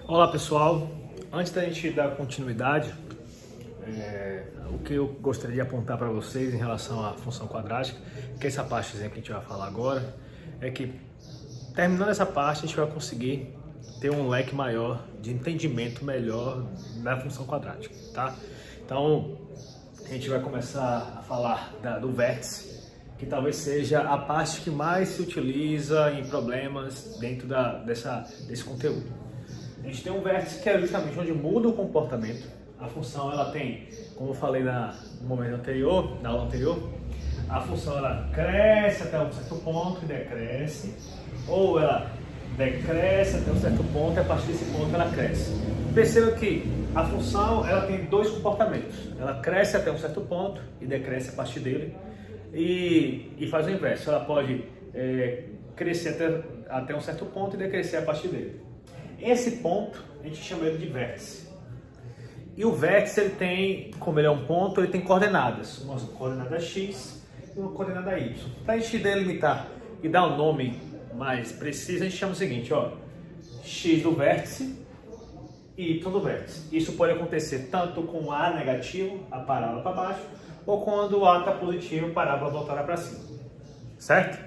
Olá pessoal, antes da gente dar continuidade, o que eu gostaria de apontar para vocês em relação à função quadrática, que é essa partezinha que a gente vai falar agora, é que terminando essa parte a gente vai conseguir ter um leque maior de entendimento melhor da função quadrática, tá? Então a gente vai começar a falar do vértice, que talvez seja a parte que mais se utiliza em problemas dentro desse conteúdo. A gente tem um vértice que é justamente onde muda o comportamento. A função ela tem, como eu falei no momento anterior, na aula anterior, a função ela cresce até um certo ponto e decresce, ou ela decresce até um certo ponto e a partir desse ponto ela cresce. Perceba que a função ela tem dois comportamentos. Ela cresce até um certo ponto e decresce a partir dele e faz o inverso. Ela pode crescer até um certo ponto e decrescer a partir dele. Esse ponto a gente chama ele de vértice. E o vértice ele tem, como ele é um ponto, ele tem coordenadas. Uma coordenada x e uma coordenada y. Para a gente delimitar e dar um nome mais preciso, a gente chama o seguinte, ó, x do vértice e y do vértice. Isso pode acontecer tanto com A negativo, a parábola para baixo, ou quando o A está positivo, a parábola voltará para cima. Certo?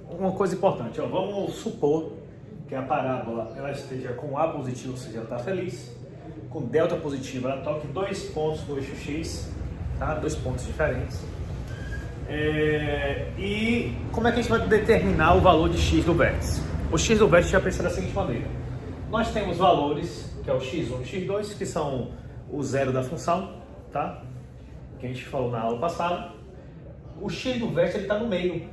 Uma coisa importante, ó, vamos supor que a parábola ela esteja com A positivo, ou seja, ela está feliz. Com delta positivo, ela toca em dois pontos do eixo x, tá? Dois pontos diferentes. E como é que a gente vai determinar o valor de x do vértice? O x do vértice já pensa da seguinte maneira. Nós temos valores, que é o x1 e x2, que são o zero da função, tá? Que a gente falou na aula passada. O x do vértice está no meio.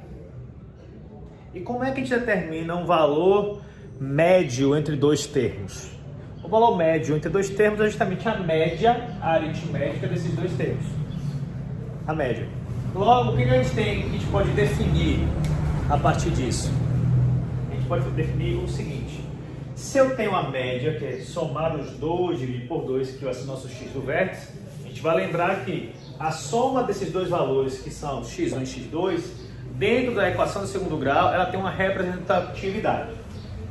E como é que a gente determina um valor médio entre dois termos? O valor médio entre dois termos é justamente a média aritmética desses dois termos. A média. Logo, o que a gente tem, que a gente pode definir a partir disso? A gente pode definir o seguinte. Se eu tenho a média, que é somar os dois, dividir por 2, que vai ser o nosso x do vértice, a gente vai lembrar que a soma desses dois valores, que são x1 e x2, dentro da equação de segundo grau, ela tem uma representatividade,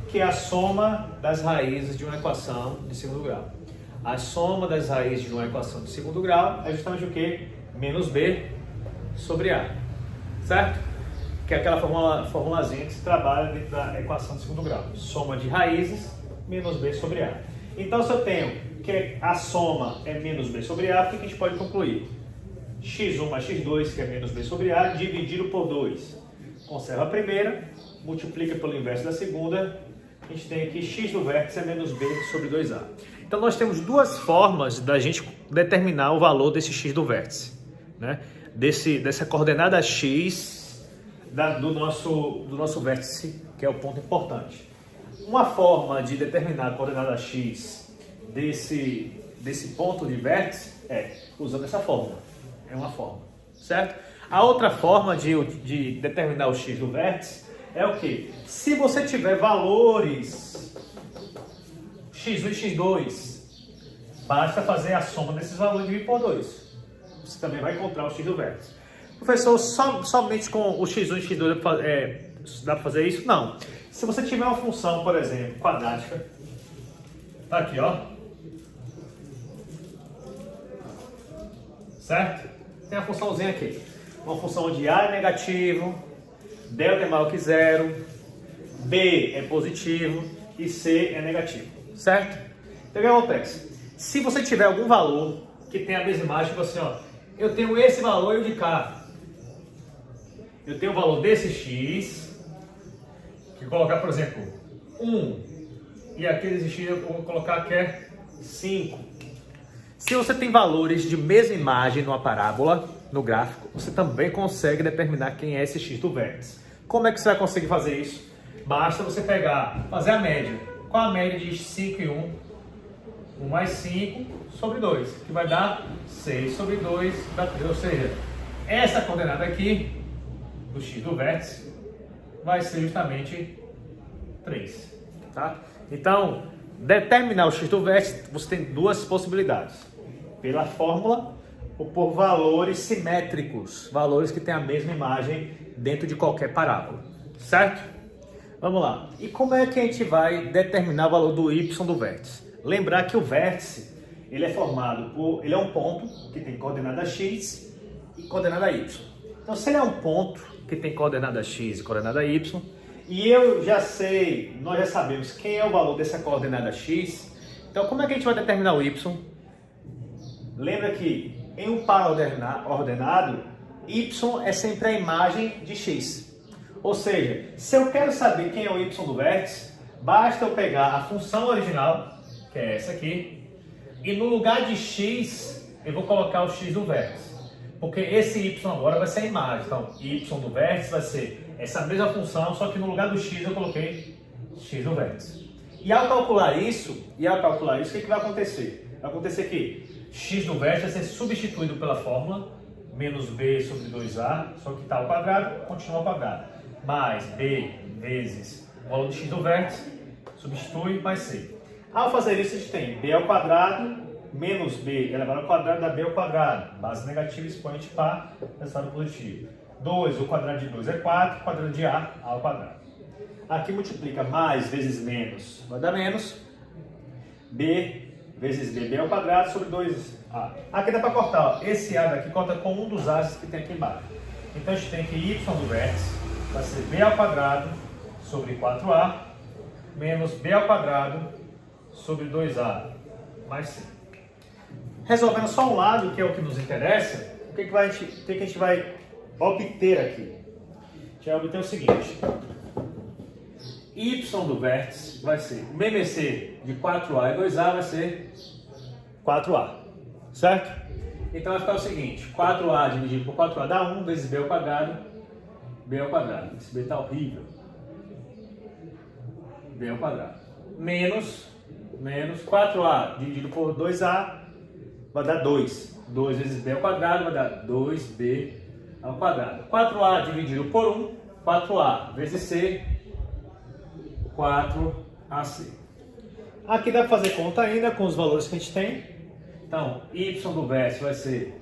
que é a soma das raízes de uma equação de segundo grau. A soma das raízes de uma equação de segundo grau é justamente o que? Menos b sobre a. Certo? Que é aquela formulazinha que se trabalha dentro da equação de segundo grau. Soma de raízes menos b sobre a. Então, se eu tenho que a soma é menos b sobre a, o que a gente pode concluir? x1 mais x2, que é menos b sobre a, dividido por 2. Conserva a primeira, multiplica pelo inverso da segunda, a gente tem aqui x do vértice é menos b sobre 2a. Então nós temos duas formas da gente determinar o valor desse x do vértice, né? Dessa coordenada x do nosso vértice, que é o ponto importante. Uma forma de determinar a coordenada x desse ponto de vértice é usando essa fórmula. É uma forma, certo? A outra forma de determinar o x do vértice é o que? Se você tiver valores x1 e x2, basta fazer a soma desses valores e dividir por 2. Você também vai encontrar o x do vértice. Professor, somente com o x1 e x2 dá para fazer isso? Não. Se você tiver uma função, por exemplo, quadrática, tá aqui, ó. Certo? Tem a funçãozinha aqui. Uma função onde A é negativo, delta é maior que zero, B é positivo e C é negativo. Certo? Então o que acontece? Se você tiver algum valor que tenha a mesma imagem, tipo assim, ó, eu tenho esse valor e o de cá. Eu tenho o valor desse x, que colocar, por exemplo, 1, e aquele x eu vou colocar que é 5. Se você tem valores de mesma imagem numa parábola, no gráfico, você também consegue determinar quem é esse x do vértice. Como é que você vai conseguir fazer isso? Basta você fazer a média. Qual a média de 5 e 1? 1 mais 5 sobre 2, que vai dar 6 sobre 2, ou seja, essa coordenada aqui, do x do vértice, vai ser justamente 3. Tá? Então, determinar o x do vértice, você tem duas possibilidades. Pela fórmula ou por valores simétricos, valores que têm a mesma imagem dentro de qualquer parábola. Certo? Vamos lá. E como é que a gente vai determinar o valor do y do vértice? Lembrar que o vértice, ele é formado por... Ele é um ponto que tem coordenada x e coordenada y. Então, se ele é um ponto que tem coordenada x e coordenada y, e eu já sei, nós já sabemos quem é o valor dessa coordenada x, então como é que a gente vai determinar o y? Lembra que em um par ordenado, y é sempre a imagem de x. Ou seja, se eu quero saber quem é o y do vértice, basta eu pegar a função original, que é essa aqui, e no lugar de x, eu vou colocar o x do vértice. Porque esse y agora vai ser a imagem. Então, y do vértice vai ser essa mesma função, só que no lugar do x eu coloquei x do vértice. E ao calcular isso, o que vai acontecer? Vai acontecer que x do vértice vai ser substituído pela fórmula menos b sobre 2a, só que está ao quadrado, continua ao quadrado. Mais b vezes o valor de x do vértice, substitui, mais c. Ao fazer isso, a gente tem b ao quadrado menos b elevado ao quadrado dá b ao quadrado. Base negativa, expoente par, resultado positivo. 2, o quadrado de 2 é 4, o quadrado de a ao quadrado. Aqui multiplica mais vezes menos, vai dar menos. b vezes b ao quadrado sobre 2a. Aqui dá para cortar, ó. Esse a daqui corta com um dos a's que tem aqui embaixo. Então a gente tem que y do vértice vai ser b ao quadrado sobre 4a menos b ao quadrado sobre 2a mais c. Resolvendo só um lado, que é o que nos interessa, o que a gente vai obter aqui? A gente vai obter o seguinte: y do vértice vai ser o MMC de 4a e 2a vai ser 4a, certo? Então vai ficar o seguinte: 4a dividido por 4a dá 1 vezes b ao quadrado, b ao quadrado. Esse b está horrível. b ao quadrado. Menos 4a dividido por 2a vai dar 2. 2 vezes b ao quadrado vai dar 2b ao quadrado. 4a dividido por 1, 4a vezes c, 4ac. Aqui dá para fazer conta ainda com os valores que a gente tem. Então, y do vértice vai ser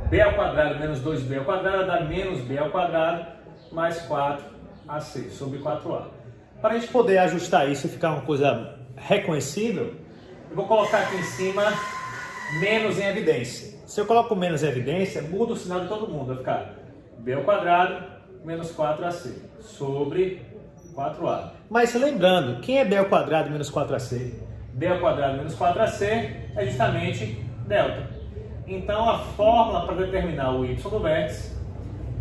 b ao quadrado menos 2b ao quadrado dá menos b ao quadrado mais 4ac sobre 4a. Para a gente poder ajustar isso e ficar uma coisa reconhecível, eu vou colocar aqui em cima menos em evidência. Se eu coloco menos em evidência, muda o sinal de todo mundo. Vai ficar b ao quadrado menos 4ac sobre 4a. Mas lembrando, quem é b ao quadrado menos 4ac? b ao quadrado menos 4ac é justamente delta. Então a fórmula para determinar o y do vértice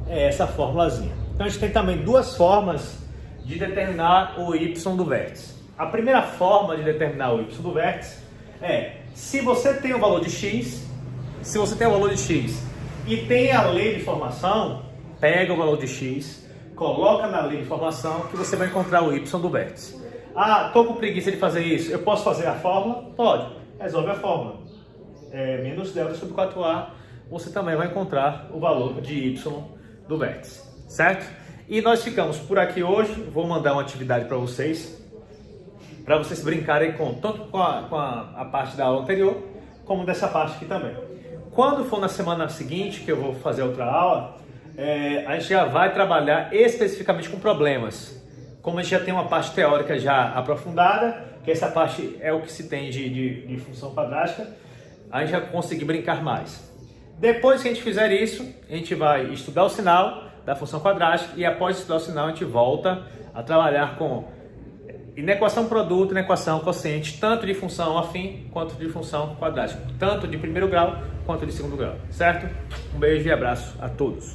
é essa formulazinha. Então a gente tem também duas formas de determinar o y do vértice. A primeira forma de determinar o y do vértice é, se você tem o valor de x, e tem a lei de formação, pega o valor de x, coloca na lei de formação que você vai encontrar o y do vértice. Ah, estou com preguiça de fazer isso, eu posso fazer a fórmula? Pode, resolve a fórmula. Menos delta sobre 4a, você também vai encontrar o valor de y do vértice, certo? E nós ficamos por aqui hoje. Vou mandar uma atividade para vocês brincarem tanto com a parte da aula anterior, como dessa parte aqui também. Quando for na semana seguinte, que eu vou fazer outra aula, a gente já vai trabalhar especificamente com problemas. Como a gente já tem uma parte teórica já aprofundada, que essa parte é o que se tem de função quadrática, a gente vai conseguir brincar mais. Depois que a gente fizer isso, a gente vai estudar o sinal da função quadrática e após estudar o sinal a gente volta a trabalhar com inequação produto, inequação quociente, tanto de função afim quanto de função quadrática, tanto de primeiro grau quanto de segundo grau, certo? Um beijo e abraço a todos.